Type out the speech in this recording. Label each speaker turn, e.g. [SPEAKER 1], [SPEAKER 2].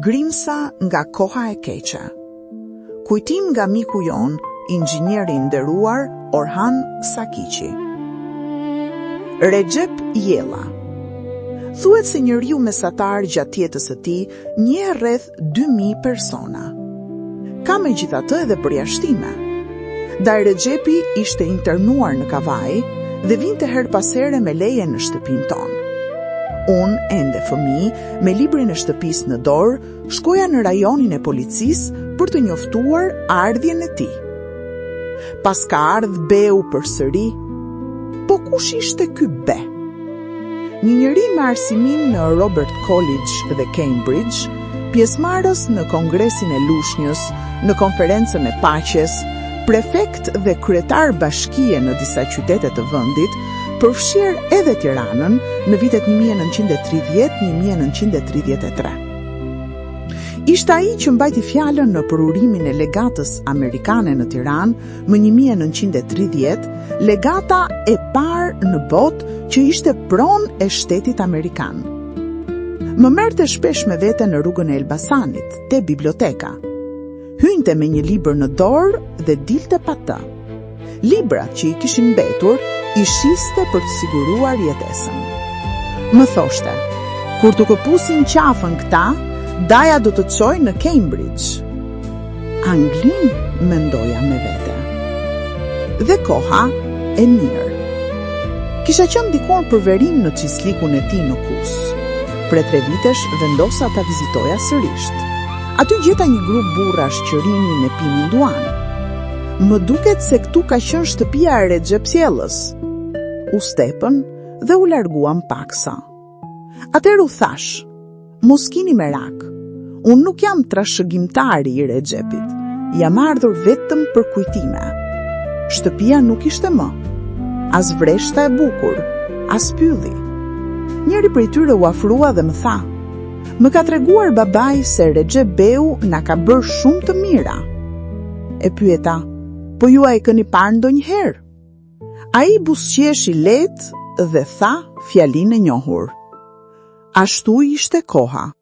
[SPEAKER 1] Grimsa nga koha e keqe. Kujtim nga miku jon, inxhinieri i nderuar Orhan Sakiqi. Recep Jella. Thuhet se njeriu mesatar gjatë jetës së tij njeh rreth 2000 persona. Ka megjithatë edhe përjashtime. Daj Recepi ishte internuar në Kavaj dhe vinte her pas here me leje në shtëpinë tonë. Unë, ende fëmijë, me librin e shtëpisë në dorë, shkoja në rajonin e policisë për të njoftuar ardhjen e tij. Pas ka ardh Beu përsëri, po kush ishte ky Be? Një njeri me arsimin në Robert College dhe Cambridge, pjesëmarrës në Kongresin e Lushnjës, në Konferencën e Paqes, prefekt dhe kryetar bashkie në disa qytete të vendit, përfshirë edhe Tiranën në vitet 1930-1933. Ishte ai që mbajti fjalën në përurimin e legatës amerikane në Tiranë më 1930, legata e parë në botë që ishte pronë e shtetit amerikan. Më merrte shpesh me vete në rrugën e Elbasanit, te biblioteka. Hynte me një libër në dorë dhe dilte pa të. Librat që i kishin mbetur i shiste për të siguruar jetesën. Më thoshte, kur të këpusin qafën këta, daja do të çoj në Cambridge. Anglin, mendoja me vete. Dhe koha e mirë. Kisha qenë dikur për verim në qislikun e tij në Kus. Pre 3 vitesh vendosa ta vizitoja sërisht. Aty gjeta një grup burrash që rinin e pinin duan. Më duket se këtu ka qenë shtëpia e Recep Jellës. U stepën dhe u larguam paksa. Atëherë u thash, mos kini merak, unë nuk jam trashëgimtari i Recepit, jam ardhur vetëm për kujtime. Shtëpia nuk ishte më, as vreshta e bukur, as pylli. Njëri prej tyre u afrua dhe më tha, më ka treguar babai se Recep Beu na ka bërë shumë të mira. E pyeta, po ju a e keni parë ndonjëherë? Ai buzëqeshi lehtë dhe tha fjalinë e njohur. Ashtu ishte koha.